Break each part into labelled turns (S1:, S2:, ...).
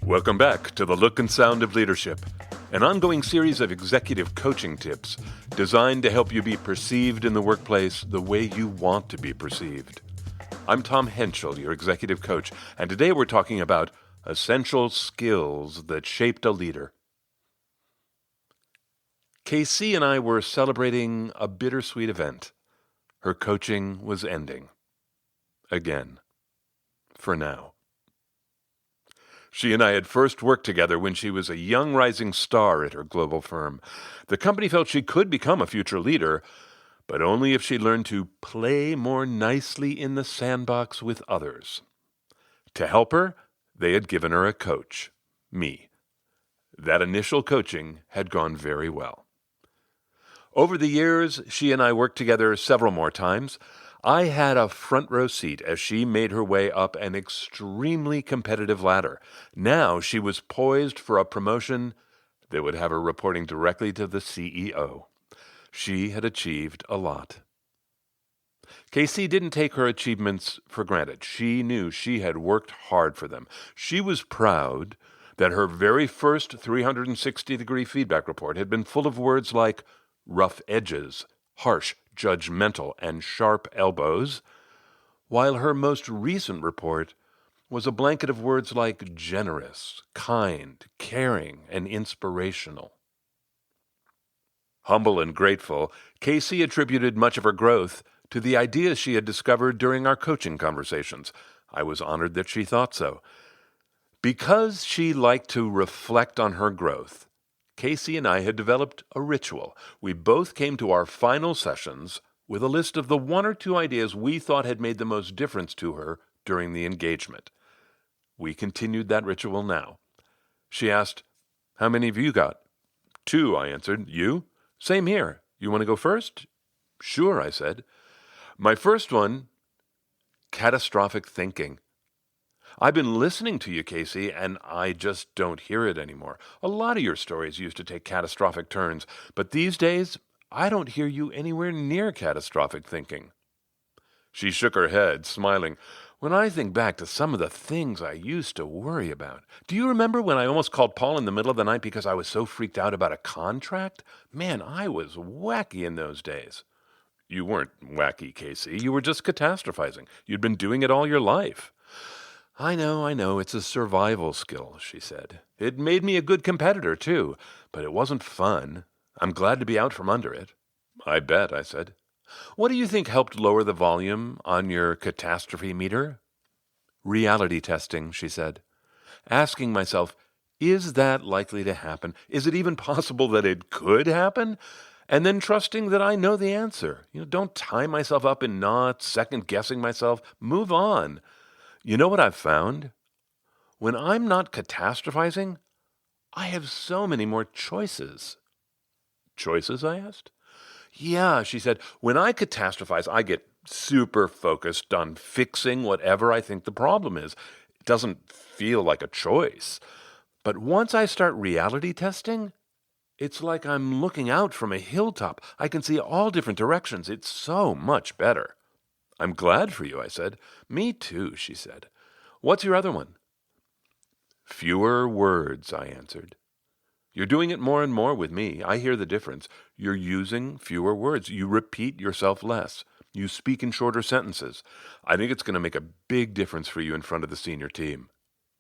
S1: Welcome back to The Look and Sound of Leadership, an ongoing series of executive coaching tips designed to help you be perceived in the workplace the way you want to be perceived. I'm Tom Henschel, your executive coach, and today we're talking about essential skills that shaped a leader. KC and I were celebrating a bittersweet event. Her coaching was ending. Again. For now. She and I had first worked together when she was a young rising star at her global firm. The company felt she could become a future leader, but only if she learned to play more nicely in the sandbox with others. To help her, they had given her a coach, me. That initial coaching had gone very well. Over the years, she and I worked together several more times. I had a front row seat as she made her way up an extremely competitive ladder. Now she was poised for a promotion that would have her reporting directly to the CEO. She had achieved a lot. KC didn't take her achievements for granted. She knew she had worked hard for them. She was proud that her very first 360-degree feedback report had been full of words like rough edges, harsh, judgmental, and sharp elbows, while her most recent report was a blanket of words like generous, kind, caring, and inspirational. Humble and grateful, KC attributed much of her growth to the ideas she had discovered during our coaching conversations. I was honored that she thought so. Because she liked to reflect on her growth, KC and I had developed a ritual. We both came to our final sessions with a list of the one or two ideas we thought had made the most difference to her during the engagement. We continued that ritual now. She asked, "How many have you got?" "2," I answered. "You?" "Same here. You want to go first?" "Sure," I said. My first one, catastrophic thinking. I've been listening to you, Casey, and I just don't hear it anymore. A lot of your stories used to take catastrophic turns, but these days, I don't hear you anywhere near catastrophic thinking. She shook her head, smiling. When I think back to some of the things I used to worry about. Do you remember when I almost called Paul in the middle of the night because I was so freaked out about a contract? Man, I was wacky in those days. You weren't wacky, Casey. You were just catastrophizing. You'd been doing it all your life. I know, it's a survival skill, she said. It made me a good competitor, too, but it wasn't fun. I'm glad to be out from under it. I bet, I said. What do you think helped lower the volume on your catastrophe meter? Reality testing, she said. Asking myself, is that likely to happen? Is it even possible that it could happen? And then trusting that I know the answer. Don't tie myself up in knots, second-guessing myself. Move on. You know what I've found? When I'm not catastrophizing, I have so many more choices. Choices, I asked. Yeah, she said, when I catastrophize, I get super focused on fixing whatever I think the problem is. It doesn't feel like a choice. But once I start reality testing, it's like I'm looking out from a hilltop. I can see all different directions. It's so much better. I'm glad for you, I said. Me too, she said. What's your other one? Fewer words, I answered. You're doing it more and more with me. I hear the difference. You're using fewer words. You repeat yourself less. You speak in shorter sentences. I think it's going to make a big difference for you in front of the senior team.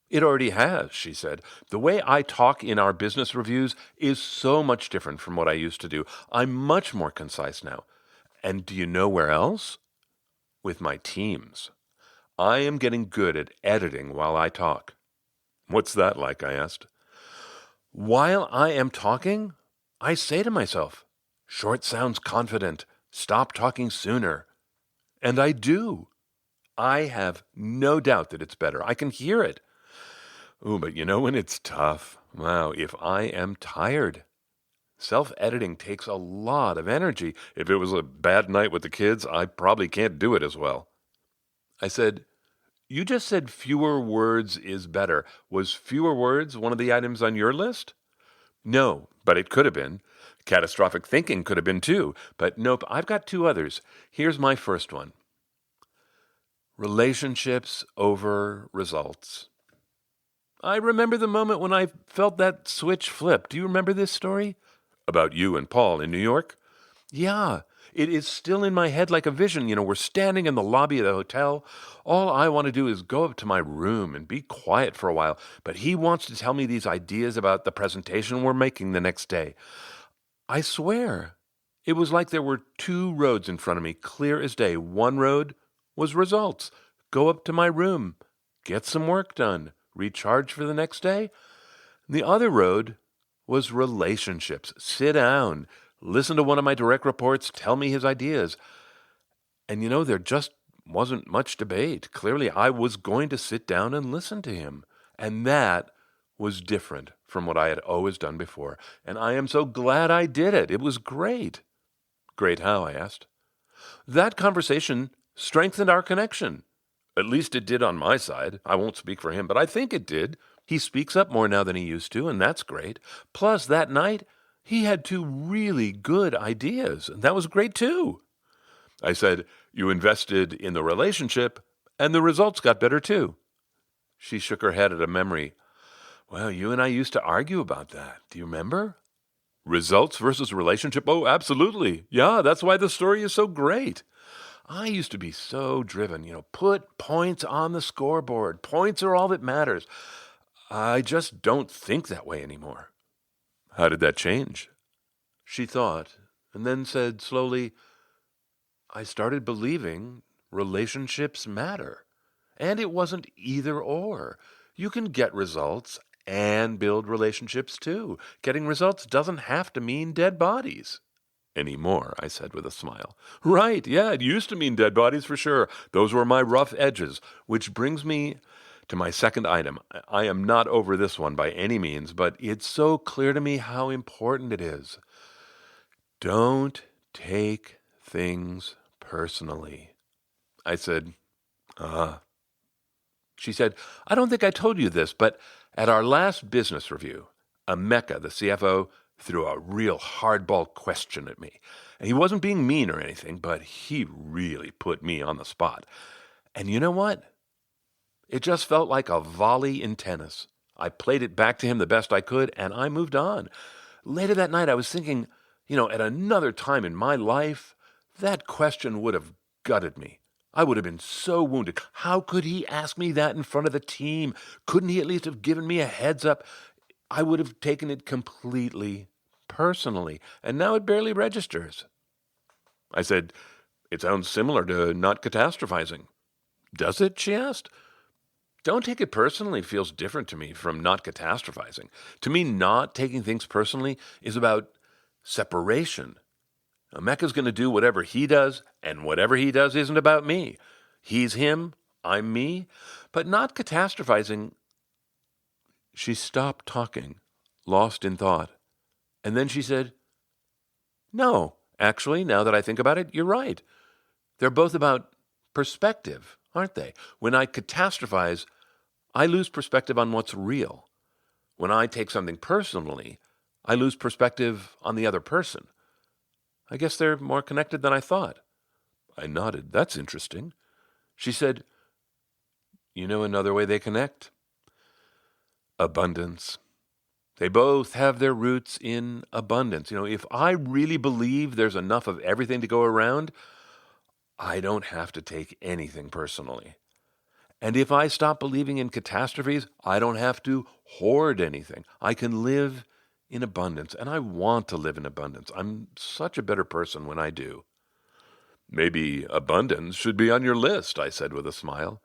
S1: It already has, she said. The way I talk in our business reviews is so much different from what I used to do. I'm much more concise now. And do you know where else? With my teams. I am getting good at editing while I talk. What's that like? I asked. While I am talking, I say to myself, short sounds confident, stop talking sooner. And I do. I have no doubt that it's better. I can hear it. Ooh, but when it's tough? Wow, if I am tired. Self-editing takes a lot of energy. If it was a bad night with the kids, I probably can't do it as well. I said, you just said fewer words is better. Was fewer words one of the items on your list? No, but it could have been. Catastrophic thinking could have been too. But nope, I've got 2 others. Here's my first one. Relationships over results. I remember the moment when I felt that switch flip. Do you remember this story? About you and Paul in New York? Yeah, it is still in my head like a vision. We're standing in the lobby of the hotel. All I want to do is go up to my room and be quiet for a while. But he wants to tell me these ideas about the presentation we're making the next day. I swear, it was like there were two roads in front of me, clear as day. One road was results. Go up to my room, get some work done, recharge for the next day. The other road was relationships. Sit down, listen to one of my direct reports, tell me his ideas. And there just wasn't much debate. Clearly, I was going to sit down and listen to him. And that was different from what I had always done before. And I am so glad I did it. It was great. Great how? I asked. That conversation strengthened our connection. At least it did on my side. I won't speak for him, but I think it did. He speaks up more now than he used to, and that's great. Plus, that night, he had two really good ideas, and that was great too. I said, you invested in the relationship, and the results got better too. She shook her head at a memory. Well, you and I used to argue about that. Do you remember? Results versus relationship? Oh, absolutely. Yeah, that's why the story is so great. I used to be so driven, put points on the scoreboard. Points are all that matters. I just don't think that way anymore. How did that change? She thought, and then said slowly, I started believing relationships matter. And it wasn't either or. You can get results and build relationships too. Getting results doesn't have to mean dead bodies. Anymore, I said with a smile. Right, yeah, it used to mean dead bodies for sure. Those were my rough edges, which brings me to my second item. I am not over this one by any means, but it's so clear to me how important it is. Don't take things personally. I said, She said, I don't think I told you this, but at our last business review, Emeka, the CFO, threw a real hardball question at me. And he wasn't being mean or anything, but he really put me on the spot. And you know what? It just felt like a volley in tennis. I played it back to him the best I could, and I moved on. Later that night, I was thinking, at another time in my life, that question would have gutted me. I would have been so wounded. How could he ask me that in front of the team? Couldn't he at least have given me a heads up? I would have taken it completely personally, and now it barely registers. I said, it sounds similar to not catastrophizing. Does it? She asked. Don't take it personally feels different to me from not catastrophizing. To me, not taking things personally is about separation. Emeka's going to do whatever he does, and whatever he does isn't about me. He's him, I'm me, but not catastrophizing. She stopped talking, lost in thought, and then she said, no, actually, now that I think about it, you're right. They're both about perspective, aren't they? When I catastrophize, I lose perspective on what's real. When I take something personally, I lose perspective on the other person. I guess they're more connected than I thought. I nodded. That's interesting. She said, you know another way they connect? Abundance. They both have their roots in abundance. If I really believe there's enough of everything to go around, I don't have to take anything personally. And if I stop believing in catastrophes, I don't have to hoard anything. I can live in abundance, and I want to live in abundance. I'm such a better person when I do. Maybe abundance should be on your list, I said with a smile.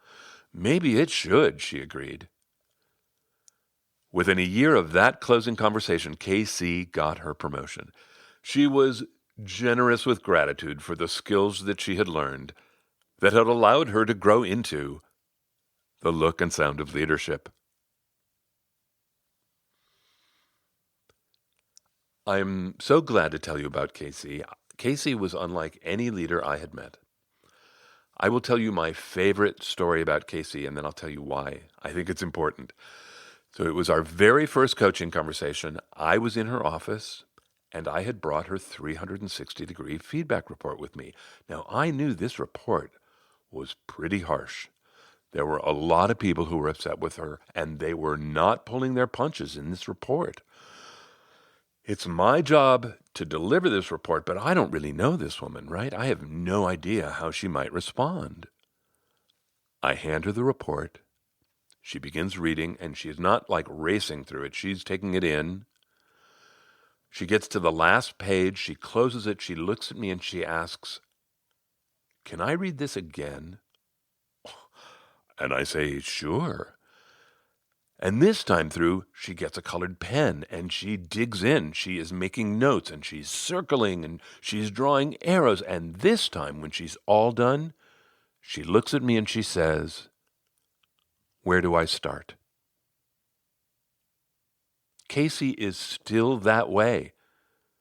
S1: Maybe it should, she agreed. Within a year of that closing conversation, KC got her promotion. She was generous with gratitude for the skills that she had learned that had allowed her to grow into the look and sound of leadership. I'm so glad to tell you about KC. KC was unlike any leader I had met. I will tell you my favorite story about KC, and then I'll tell you why I think it's important. So it was our very first coaching conversation. I was in her office, and I had brought her 360-degree feedback report with me. Now, I knew this report was pretty harsh. There were a lot of people who were upset with her, and they were not pulling their punches in this report. It's my job to deliver this report, but I don't really know this woman, right? I have no idea how she might respond. I hand her the report. She begins reading, and she's not like racing through it. She's taking it in. She gets to the last page. She closes it. She looks at me and she asks, "Can I read this again?" And I say, "Sure." And this time through, she gets a colored pen and she digs in. She is making notes and she's circling and she's drawing arrows. And this time, when she's all done, she looks at me and she says, "Where do I start?" Casey is still that way.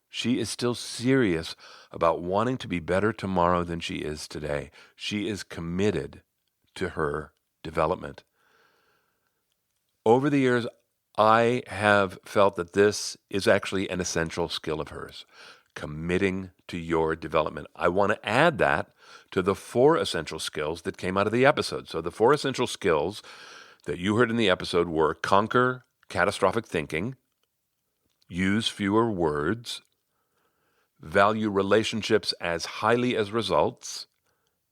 S1: She is still serious about wanting to be better tomorrow than she is today. She is committed to her development. Over the years, I have felt that this is actually an essential skill of hers, committing to your development. I want to add that to the 4 essential skills that came out of the episode. So the 4 essential skills that you heard in the episode were conquer catastrophic thinking, use fewer words, value relationships as highly as results,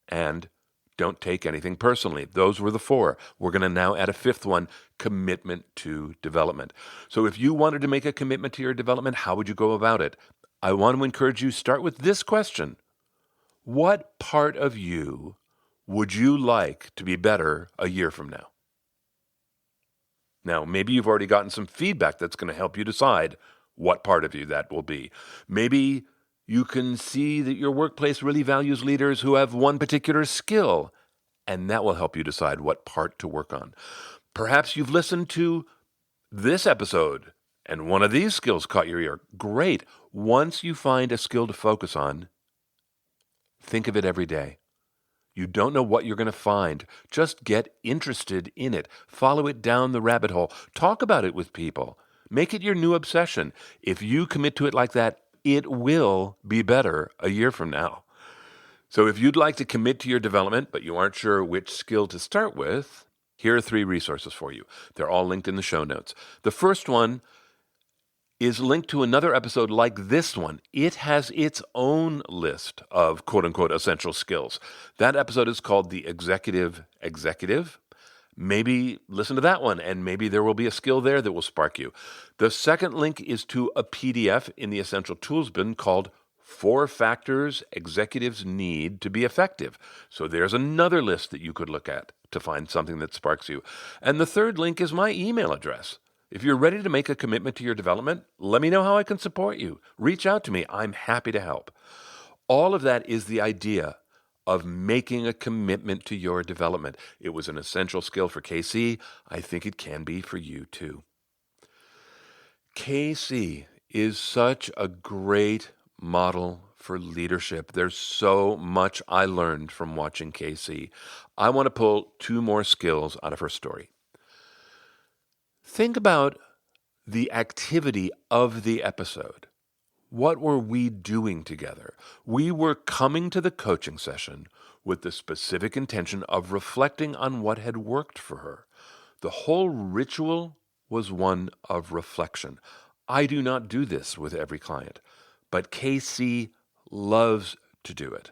S1: and don't take anything personally. Those were the 4. We're going to now add a 5th one, commitment to development. So if you wanted to make a commitment to your development, how would you go about it? I want to encourage you, start with this question. What part of you would you like to be better a year from now? Now, maybe you've already gotten some feedback that's going to help you decide what part of you that will be. Maybe you can see that your workplace really values leaders who have one particular skill, and that will help you decide what part to work on. Perhaps you've listened to this episode, and one of these skills caught your ear. Great. Once you find a skill to focus on, think of it every day. You don't know what you're going to find. Just get interested in it. Follow it down the rabbit hole. Talk about it with people. Make it your new obsession. If you commit to it like that, it will be better a year from now. So if you'd like to commit to your development, but you aren't sure which skill to start with, here are 3 resources for you. They're all linked in the show notes. The first one is linked to another episode like this one. It has its own list of quote-unquote essential skills. That episode is called The Executive Executive. Maybe listen to that one, and maybe there will be a skill there that will spark you. The second link is to a PDF in the Essential Tools bin called 4 Factors Executives Need to Be Effective. So there's another list that you could look at to find something that sparks you. And the third link is my email address. If you're ready to make a commitment to your development, let me know how I can support you. Reach out to me. I'm happy to help. All of that is the idea of making a commitment to your development. It was an essential skill for KC. I think it can be for you too. KC is such a great model for leadership. There's so much I learned from watching KC. I want to pull 2 more skills out of her story. Think about the activity of the episode. What were we doing together? We were coming to the coaching session with the specific intention of reflecting on what had worked for her. The whole ritual was one of reflection. I do not do this with every client, but KC loves to do it.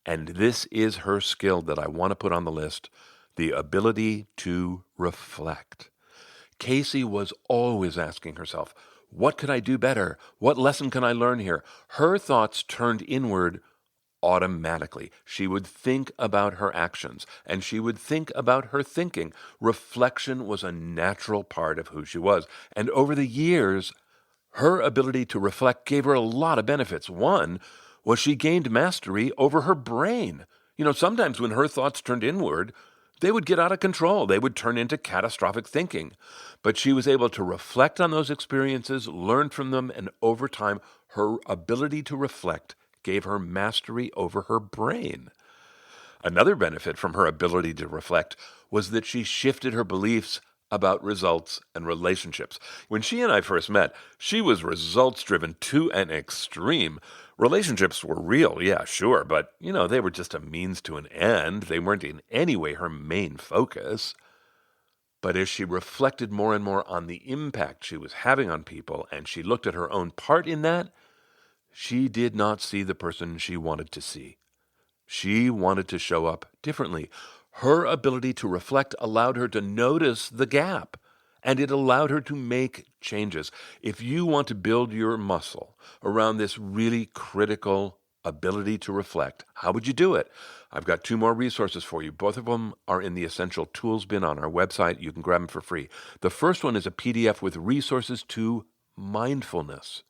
S1: And this is her skill that I want to put on the list, the ability to reflect. Casey was always asking herself, what could I do better? What lesson can I learn here? Her thoughts turned inward automatically. She would think about her actions, and she would think about her thinking. Reflection was a natural part of who she was. And over the years, her ability to reflect gave her a lot of benefits. One was she gained mastery over her brain. Sometimes when her thoughts turned inward, they would get out of control. They would turn into catastrophic thinking. But she was able to reflect on those experiences, learn from them, and over time, her ability to reflect gave her mastery over her brain. Another benefit from her ability to reflect was that she shifted her beliefs about results and relationships. When she and I first met, she was results-driven to an extreme. Relationships were real, yeah, sure, but, they were just a means to an end. They weren't in any way her main focus. But as she reflected more and more on the impact she was having on people, and she looked at her own part in that, she did not see the person she wanted to see. She wanted to show up differently. Her ability to reflect allowed her to notice the gap, and it allowed her to make changes. If you want to build your muscle around this really critical ability to reflect, how would you do it? I've got 2 more resources for you. Both of them are in the Essential Tools bin on our website. You can grab them for free. The first one is a PDF with resources to mindfulness.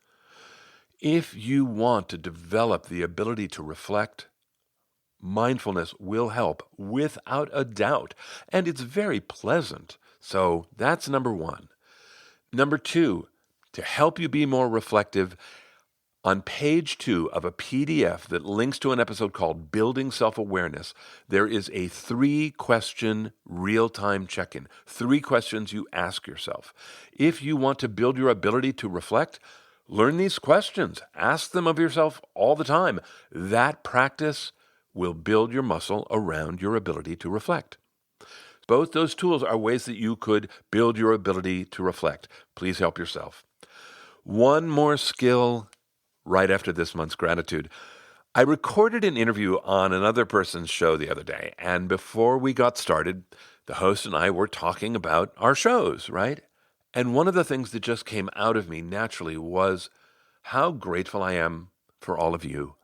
S1: If you want to develop the ability to reflect, mindfulness will help without a doubt, and it's very pleasant. So that's number 1. Number 2, to help you be more reflective, on page 2 of a PDF that links to an episode called Building Self-Awareness, there is a 3-question real-time check-in. 3 questions you ask yourself. If you want to build your ability to reflect, learn these questions. Ask them of yourself all the time. That practice will build your muscle around your ability to reflect. Both those tools are ways that you could build your ability to reflect. Please help yourself. One more skill right after this month's gratitude. I recorded an interview on another person's show the other day, and before we got started, the host and I were talking about our shows, right? And one of the things that just came out of me naturally was how grateful I am for all of you.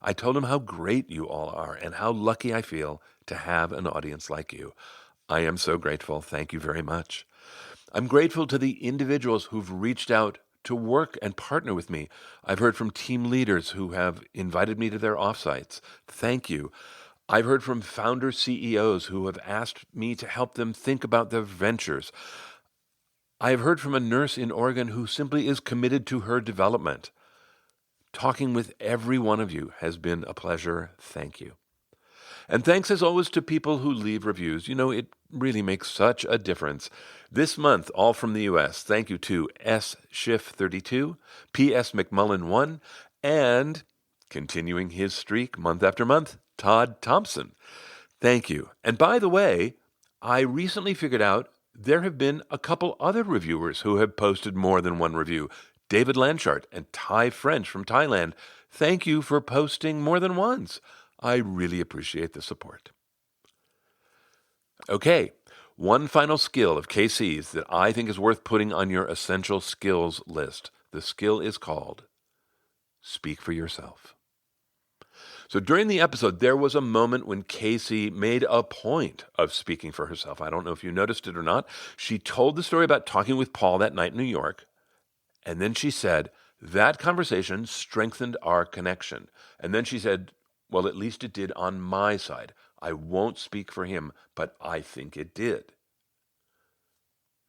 S1: I told him how great you all are and how lucky I feel to have an audience like you. I am so grateful. Thank you very much. I'm grateful to the individuals who've reached out to work and partner with me. I've heard from team leaders who have invited me to their offsites. Thank you. I've heard from founder CEOs who have asked me to help them think about their ventures. I've heard from a nurse in Oregon who simply is committed to her development. Talking with every one of you has been a pleasure. Thank you. And thanks as always to people who leave reviews. It really makes such a difference. This month, all from the U.S., thank you to S. Schiff32, P.S. McMullen1, and, continuing his streak month after month, Todd Thompson. Thank you. And by the way, I recently figured out there have been a couple other reviewers who have posted more than one review. David Lanchart and Thai French from Thailand. Thank you for posting more than once. I really appreciate the support. Okay, one final skill of KC's that I think is worth putting on your essential skills list. The skill is called Speak for Yourself. So during the episode, there was a moment when Casey made a point of speaking for herself. I don't know if you noticed it or not. She told the story about talking with Paul that night in New York, and then she said, that conversation strengthened our connection. And then she said, well, at least it did on my side. I won't speak for him, but I think it did.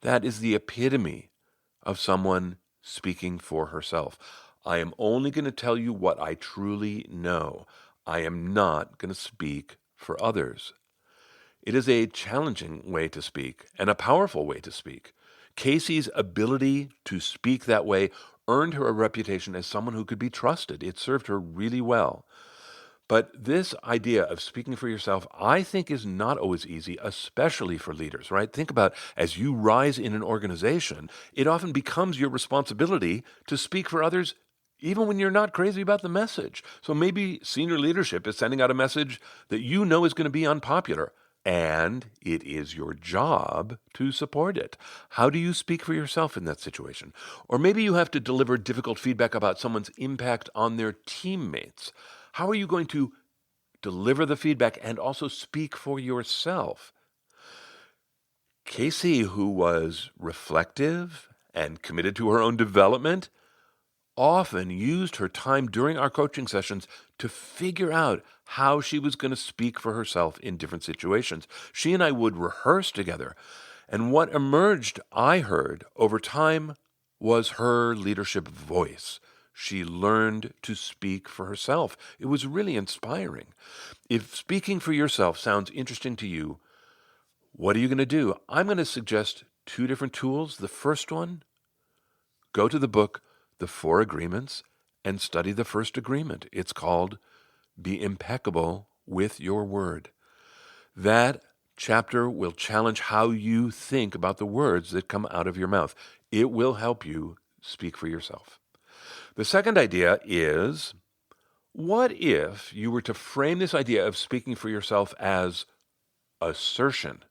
S1: That is the epitome of someone speaking for herself. I am only going to tell you what I truly know. I am not going to speak for others. It is a challenging way to speak and a powerful way to speak. Casey's ability to speak that way earned her a reputation as someone who could be trusted. It served her really well. But this idea of speaking for yourself, I think, is not always easy, especially for leaders, right? Think about as you rise in an organization, it often becomes your responsibility to speak for others, even when you're not crazy about the message. So maybe senior leadership is sending out a message that you know is going to be unpopular, and it is your job to support it. How do you speak for yourself in that situation? Or maybe you have to deliver difficult feedback about someone's impact on their teammates. How are you going to deliver the feedback and also speak for yourself? Casey, who was reflective and committed to her own development, often used her time during our coaching sessions to figure out how she was going to speak for herself in different situations. She and I would rehearse together. And what emerged, I heard, over time was her leadership voice. She learned to speak for herself. It was really inspiring. If speaking for yourself sounds interesting to you, what are you going to do? I'm going to suggest 2 different tools. The first one, go to the book, The 4 Agreements, and study the first agreement. It's called Be Impeccable with Your Word. That chapter will challenge how you think about the words that come out of your mouth. It will help you speak for yourself. The second idea is, what if you were to frame this idea of speaking for yourself as assertion,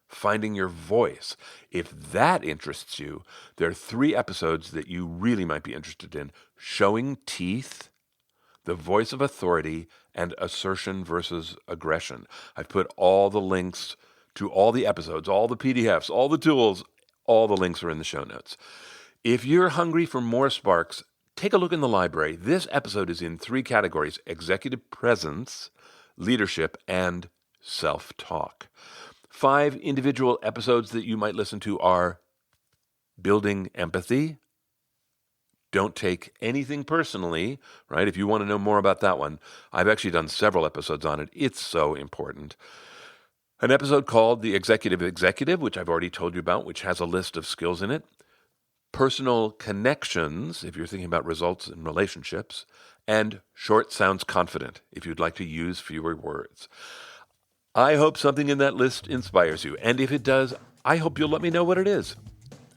S1: finding your voice? If that interests you, there are 3 episodes that you really might be interested in: Showing Teeth, The Voice of Authority, and Assertion versus Aggression. I've put all the links to all the episodes, all the PDFs, all the tools, all the links are in the show notes. If you're hungry for more sparks, take a look in the library. This episode is in 3 categories: executive presence, leadership, and self-talk. 5 individual episodes that you might listen to are building empathy, don't take anything personally, right? If you want to know more about that one, I've actually done several episodes on it. It's so important. An episode called The Executive, which I've already told you about, which has a list of skills in it. Personal connections, if you're thinking about results in relationships. And short sounds confident, if you'd like to use fewer words. I hope something in that list inspires you. And if it does, I hope you'll let me know what it is.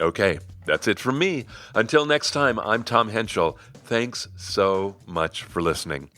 S1: Okay, that's it from me. Until next time, I'm Tom Henschel. Thanks so much for listening.